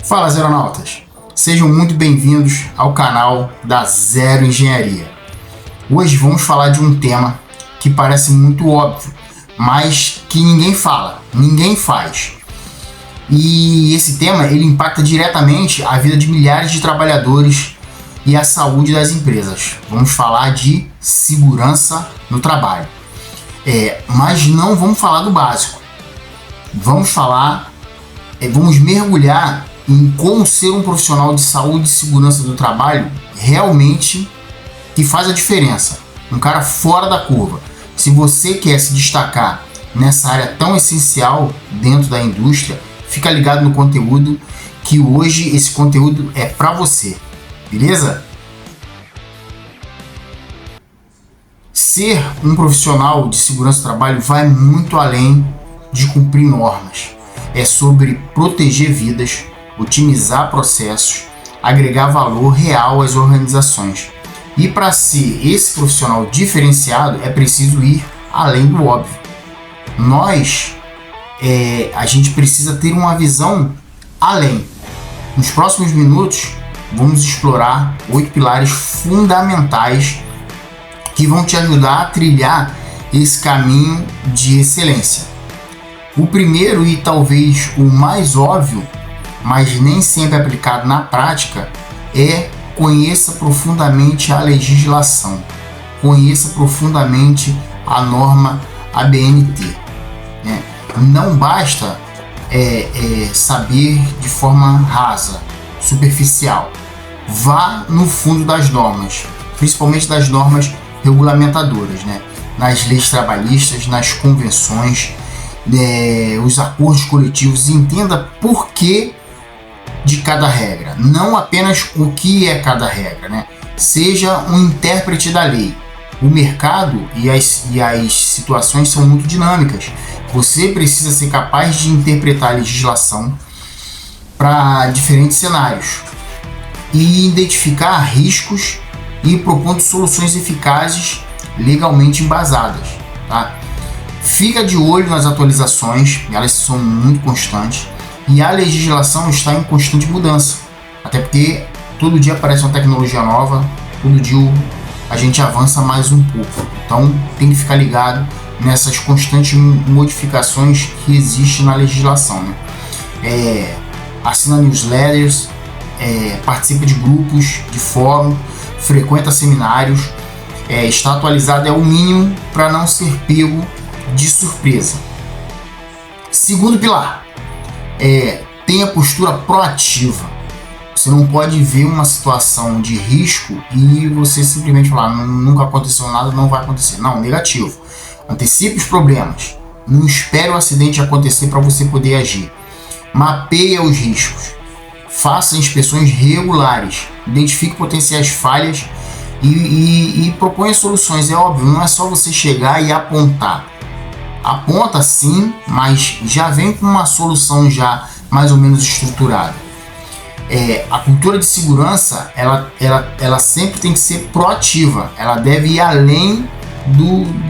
Fala, Zeronautas! Sejam muito bem-vindos ao canal da Zero Engenharia. Hoje vamos falar de um tema que parece muito óbvio, mas que ninguém fala, ninguém faz. E esse tema ele impacta diretamente a vida de milhares de trabalhadores e a saúde das empresas. Vamos falar de segurança no trabalho. Mas não vamos falar do básico. Vamos mergulhar em como ser um profissional de saúde e segurança do trabalho realmente que faz a diferença. Um cara fora da curva. Se você quer se destacar nessa área tão essencial dentro da indústria, fica ligado no conteúdo, que hoje esse conteúdo é para você. Beleza? Ser um profissional de segurança do trabalho vai muito além de cumprir normas. É sobre proteger vidas, otimizar processos, agregar valor real às organizações. E para ser esse profissional diferenciado, é preciso ir além do óbvio. A gente precisa ter uma visão além. Nos próximos minutos, vamos explorar 8 pilares fundamentais que vão te ajudar a trilhar esse caminho de excelência. O primeiro e talvez o mais óbvio, mas nem sempre aplicado na prática, é conheça profundamente a legislação, conheça profundamente a norma ABNT. Não basta saber de forma rasa, superficial. Vá no fundo das normas, principalmente das normas regulamentadoras, nas leis trabalhistas, nas convenções, os acordos coletivos, entenda por que de cada regra, não apenas o que é cada regra, Seja um intérprete da lei. O mercado e as situações são muito dinâmicas. Você precisa ser capaz de interpretar a legislação para diferentes cenários e identificar riscos e propondo soluções eficazes legalmente embasadas, tá? Fica de olho nas atualizações, elas são muito constantes, e a legislação está em constante mudança, até porque todo dia aparece uma tecnologia nova, todo dia a gente avança mais um pouco, então tem que ficar ligado nessas constantes modificações que existem na legislação, Assina newsletters, participa de grupos, de fórum, frequenta seminários, está atualizado é o mínimo para não ser pego de surpresa. Segundo pilar, tenha postura proativa. Você não pode ver uma situação de risco e você simplesmente falar, nunca aconteceu nada, não vai acontecer. Não, negativo. Antecipe os problemas. Não espere o acidente acontecer para você poder agir. Mapeie os riscos. Faça inspeções regulares. Identifique potenciais falhas e proponha soluções. É óbvio, não é só você chegar e apontar. Aponta sim, mas já vem com uma solução já mais ou menos estruturada. A cultura de segurança, ela sempre tem que ser proativa. Ela deve ir além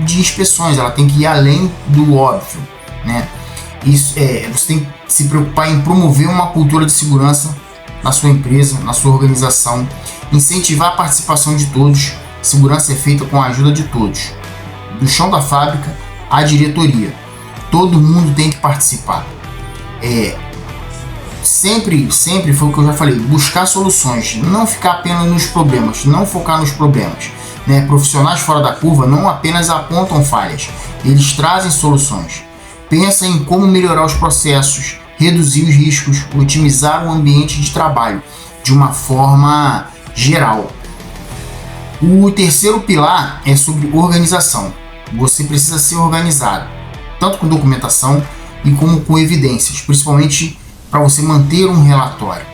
de inspeções, ela tem que ir além do óbvio, você tem que se preocupar em promover uma cultura de segurança na sua empresa, na sua organização, incentivar a participação de todos. Segurança é feita com a ajuda de todos, do chão da fábrica à diretoria. Todo mundo tem que participar. Sempre foi o que eu já falei, buscar soluções, não ficar apenas nos problemas, não focar nos problemas. Profissionais fora da curva não apenas apontam falhas, eles trazem soluções. Pensa em como melhorar os processos, reduzir os riscos, otimizar o ambiente de trabalho de uma forma geral. O terceiro pilar é sobre organização. Você precisa ser organizado, tanto com documentação e como com evidências, principalmente para você manter um relatório,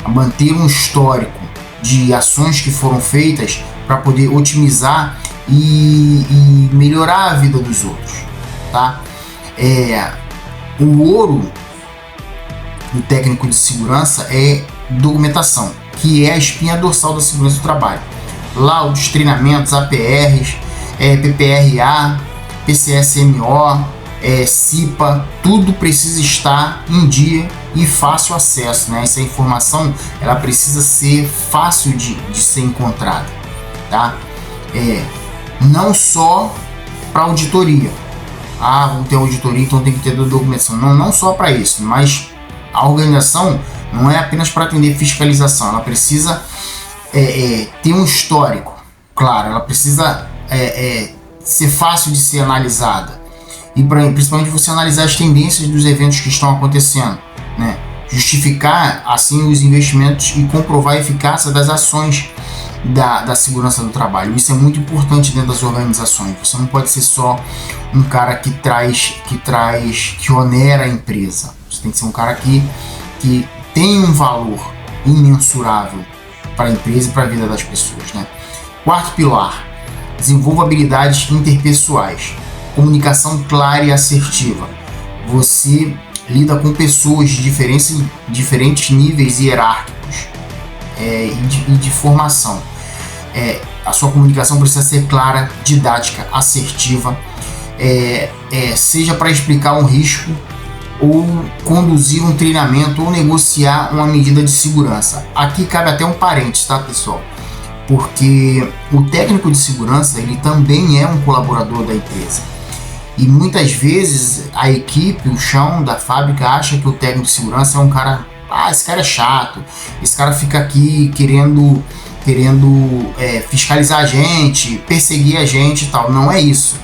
manter um histórico de ações que foram feitas para poder otimizar e melhorar a vida dos outros, tá? O ouro do técnico de segurança é documentação, que é a espinha dorsal da segurança do trabalho. Laudos, treinamentos, APRs, PPRA, PCSMO, CIPA, tudo precisa estar em dia e fácil acesso, né? Essa informação ela precisa ser fácil de ser encontrada, tá? Não só para auditoria. Vamos ter auditoria, então tem que ter documentação. Não só para isso, mas a organização não é apenas para atender fiscalização, ela precisa ter um histórico, claro, ela precisa ser fácil de ser analisada e principalmente você analisar as tendências dos eventos que estão acontecendo, né? Justificar assim os investimentos e comprovar a eficácia das ações da segurança do trabalho. Isso é muito importante dentro das organizações. Você não pode ser só um cara que onera a empresa. Você tem que ser um cara que tem um valor imensurável para a empresa e para a vida das pessoas, né? Quarto pilar: desenvolva habilidades interpessoais, comunicação clara e assertiva. Você lida com pessoas de diferentes níveis hierárquicos e de formação. A sua comunicação precisa ser clara, didática, assertiva, seja para explicar um risco ou conduzir um treinamento ou negociar uma medida de segurança. Aqui cabe até um parênteses, tá, pessoal? Porque o técnico de segurança ele também é um colaborador da empresa. E muitas vezes a equipe, o chão da fábrica acha que o técnico de segurança é um cara, esse cara é chato, esse cara fica aqui querendo fiscalizar a gente, perseguir a gente e tal. Não é isso.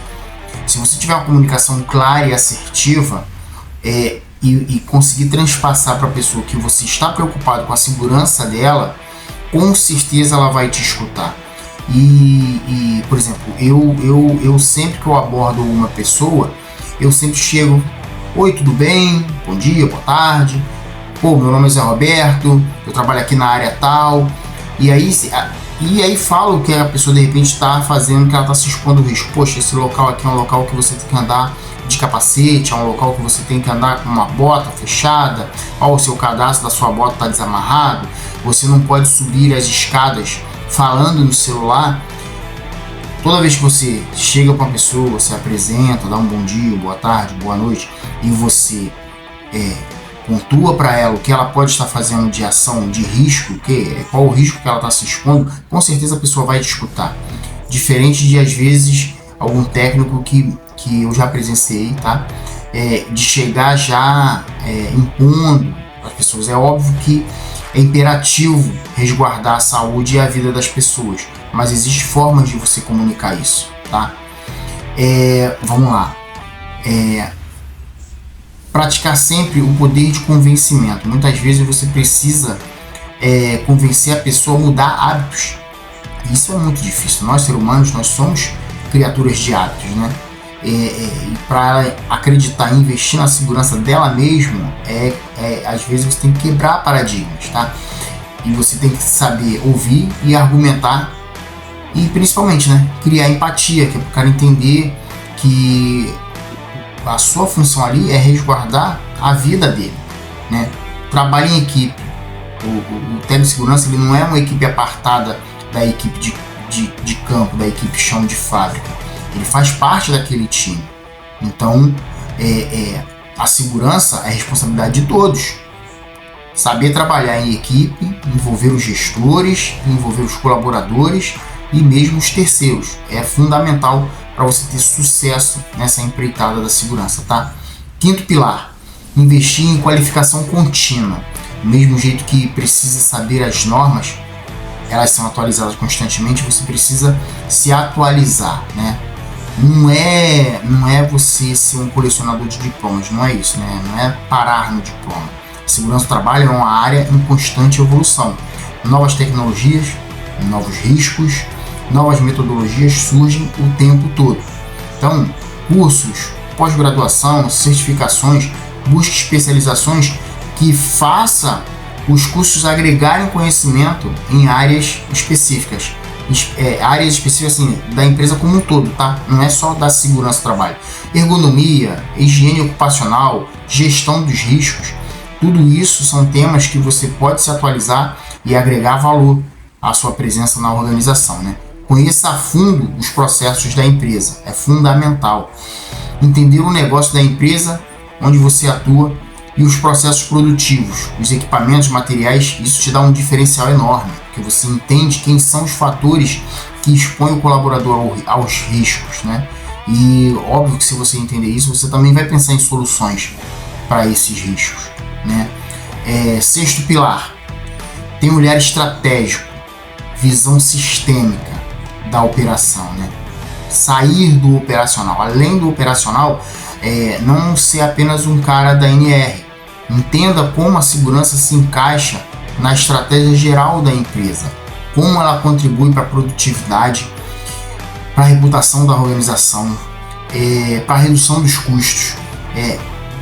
Se você tiver uma comunicação clara e assertiva e conseguir transpassar para a pessoa que você está preocupado com a segurança dela, com certeza ela vai te escutar. E por exemplo, eu sempre que eu abordo uma pessoa, eu sempre chego: oi, tudo bem? Bom dia, boa tarde. Meu nome é Zé Roberto, eu trabalho aqui na área tal. E aí falo que a pessoa de repente está fazendo, que ela está se expondo ao risco. Poxa, esse local aqui é um local que você tem que andar de capacete, é um local que você tem que andar com uma bota fechada, o seu cadastro da sua bota está desamarrado, você não pode subir as escadas falando no celular. Toda vez que você chega para uma pessoa, se apresenta, dá um bom dia, boa tarde, boa noite, e você pontua para ela o que ela pode estar fazendo de ação, de risco, qual o risco que ela está se expondo, com certeza a pessoa vai te escutar. Diferente de, às vezes, algum técnico que eu já presenciei, tá? De chegar já impondo as pessoas. É óbvio que é imperativo resguardar a saúde e a vida das pessoas, mas existem formas de você comunicar isso, tá? Vamos lá. Praticar sempre o poder de convencimento. Muitas vezes você precisa convencer a pessoa a mudar hábitos. Isso é muito difícil. Nós, seres humanos, nós somos criaturas de hábitos, né? E para ela acreditar e investir na segurança dela mesma, às vezes você tem que quebrar paradigmas, tá? E você tem que saber ouvir e argumentar e principalmente, né, criar empatia, que é para o cara entender que a sua função ali é resguardar a vida dele, né? Trabalho em equipe. O técnico de segurança ele não é uma equipe apartada da equipe de campo, da equipe chão de fábrica. Ele faz parte daquele time. Então, a segurança é responsabilidade de todos. Saber trabalhar em equipe, envolver os gestores, envolver os colaboradores e mesmo os terceiros. É fundamental para você ter sucesso nessa empreitada da segurança, tá? Quinto pilar: investir em qualificação contínua. Do mesmo jeito que precisa saber as normas, elas são atualizadas constantemente, você precisa se atualizar, né? Não é você ser um colecionador de diplomas, não é isso, né? Não é parar no diploma. A segurança do trabalho é uma área em constante evolução. Novas tecnologias, novos riscos, novas metodologias surgem o tempo todo. Então, cursos, pós-graduação, certificações, busque especializações que faça os cursos agregarem conhecimento em áreas específicas. Áreas específicas assim, da empresa como um todo, tá? Não é só da segurança do trabalho. Ergonomia, higiene ocupacional, gestão dos riscos, tudo isso são temas que você pode se atualizar e agregar valor à sua presença na organização, né? Conheça a fundo os processos da empresa, é fundamental. Entender o negócio da empresa onde você atua E os processos produtivos, os equipamentos, materiais, isso te dá um diferencial enorme, porque você entende quem são os fatores que expõem o colaborador aos riscos, né? E óbvio que se você entender isso, você também vai pensar em soluções para esses riscos, né? Sexto pilar, tem um olhar estratégico, visão sistêmica da operação, né? Sair do operacional, além do operacional, não ser apenas um cara da NR. Entenda como a segurança se encaixa na estratégia geral da empresa, como ela contribui para a produtividade, para a reputação da organização, para a redução dos custos.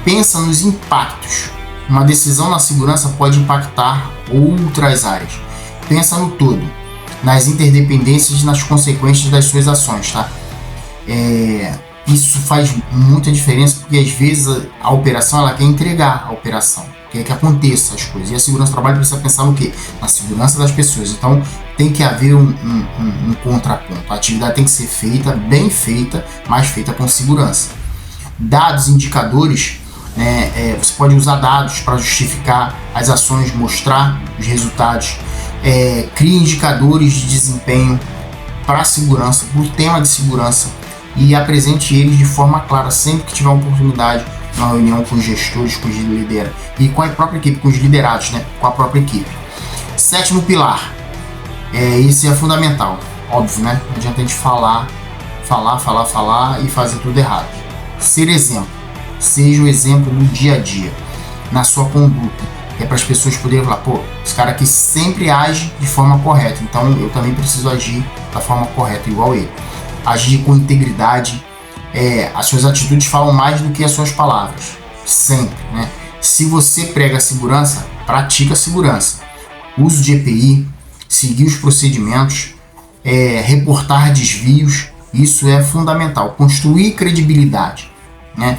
Pensa nos impactos. Uma decisão na segurança pode impactar outras áreas. Pensa no todo, nas interdependências e nas consequências das suas ações, tá? Isso faz muita diferença, porque às vezes a operação ela quer entregar a operação, quer que aconteça as coisas. E a segurança do trabalho precisa pensar no quê? Na segurança das pessoas. Então tem que haver um contraponto. A atividade tem que ser feita, bem feita, mas feita com segurança. Dados, indicadores, você pode usar dados para justificar as ações, mostrar os resultados. Crie indicadores de desempenho para a segurança, para o tema de segurança, e apresente eles de forma clara sempre que tiver uma oportunidade, na reunião com os gestores, com os liderados e com a própria equipe, com os liderados, né? Com a própria equipe. Sétimo pilar, esse é fundamental, óbvio, né? Não adianta a gente falar e fazer tudo errado. Ser exemplo, seja o exemplo no dia a dia, na sua conduta, para as pessoas poderem falar, pô, esse cara aqui sempre age de forma correta, então eu também preciso agir da forma correta, igual ele. Agir com integridade, as suas atitudes falam mais do que as suas palavras, sempre, né? Se você prega a segurança, pratica a segurança. Uso de EPI, seguir os procedimentos, reportar desvios, isso é fundamental. Construir credibilidade, né?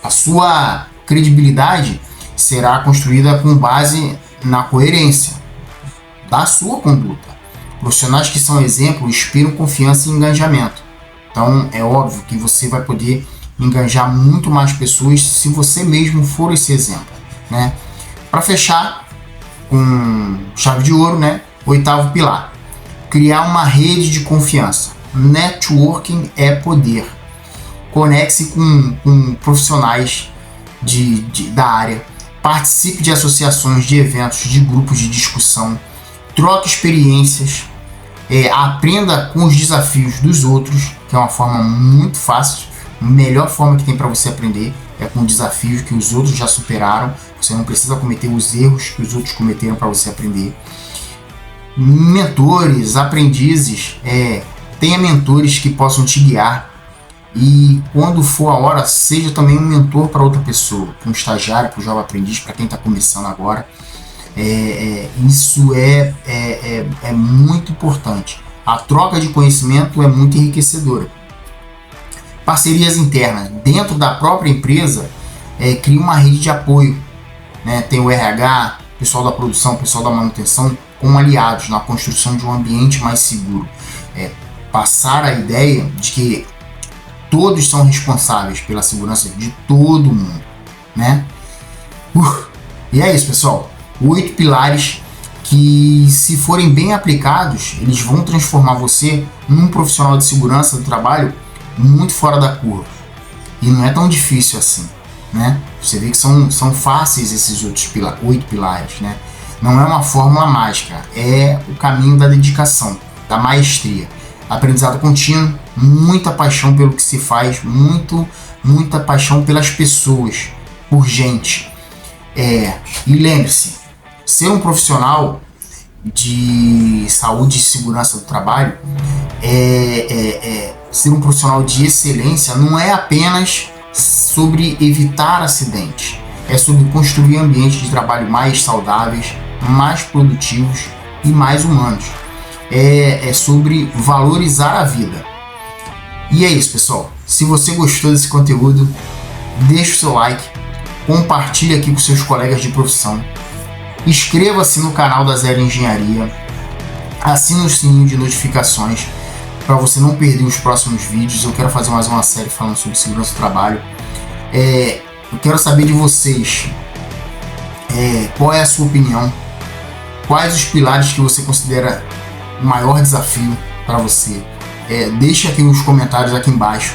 A sua credibilidade será construída com base na coerência da sua conduta. Profissionais que são exemplo inspiram confiança e engajamento. Então é óbvio que você vai poder engajar muito mais pessoas se você mesmo for esse exemplo, né? Para fechar com chave de ouro, né? Oitavo pilar, criar uma rede de confiança. Networking é poder. Conecte-se com profissionais da área, participe de associações, de eventos, de grupos de discussão, troque experiências, aprenda com os desafios dos outros, que é uma forma muito fácil. A melhor forma que tem para você aprender é com desafios que os outros já superaram. Você não precisa cometer os erros que os outros cometeram para você aprender. Mentores, aprendizes, tenha mentores que possam te guiar. E quando for a hora, seja também um mentor para outra pessoa, para um estagiário, para o jovem aprendiz, para quem está começando agora. Isso é muito importante. A troca de conhecimento é muito enriquecedora. Parcerias internas. Dentro da própria empresa, cria uma rede de apoio, né? Tem o RH, pessoal da produção, pessoal da manutenção, como aliados na construção de um ambiente mais seguro. Passar a ideia de que todos são responsáveis pela segurança de todo mundo, né? E é isso, pessoal. 8 pilares que, se forem bem aplicados, eles vão transformar você num profissional de segurança do trabalho muito fora da curva. E não é tão difícil assim, né? Você vê que são fáceis esses 8 pilares, né? Não é uma fórmula mágica, é o caminho da dedicação, da maestria. Aprendizado contínuo, muita paixão pelo que se faz, muita paixão pelas pessoas, por gente. E lembre-se, ser um profissional de saúde e segurança do trabalho, ser um profissional de excelência não é apenas sobre evitar acidentes, é sobre construir ambientes de trabalho mais saudáveis, mais produtivos e mais humanos. É sobre valorizar a vida. E é isso, pessoal. Se você gostou desse conteúdo, deixa o seu like, compartilhe aqui com seus colegas de profissão, inscreva-se no canal da Zero Engenharia, assine o sininho de notificações para você não perder os próximos vídeos. Eu quero fazer mais uma série falando sobre segurança do trabalho. Eu quero saber de vocês, qual é a sua opinião, quais os pilares que você considera o maior desafio para você. Deixa aqui os comentários aqui embaixo.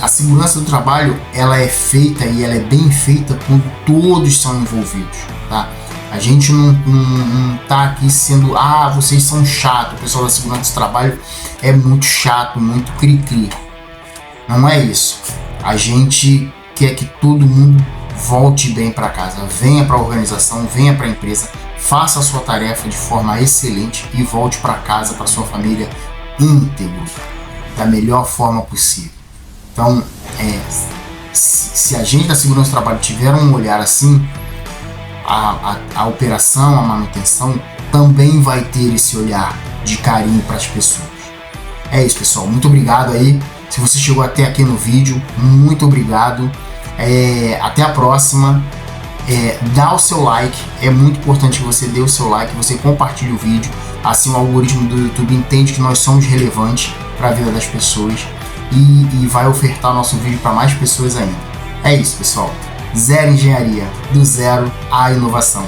A segurança do trabalho, ela é feita e ela é bem feita quando todos são envolvidos, tá? A gente não tá aqui sendo, vocês são chatos, o pessoal da segurança do trabalho é muito chato, muito cri-cri. Não é isso. A gente quer que todo mundo volte bem para casa, venha para a organização, venha para a empresa, faça a sua tarefa de forma excelente e volte para casa, para sua família íntegro, da melhor forma possível. Então, se a gente da segurança do trabalho tiver um olhar assim, a operação, a manutenção também vai ter esse olhar de carinho para as pessoas. É isso, pessoal. Muito obrigado aí. Se você chegou até aqui no vídeo, muito obrigado. Até a próxima. Dá o seu like. É muito importante que você dê o seu like, você compartilhe o vídeo. Assim o algoritmo do YouTube entende que nós somos relevantes para a vida das pessoas e vai ofertar nosso vídeo para mais pessoas ainda. É isso, pessoal. Zero engenharia, do zero à inovação.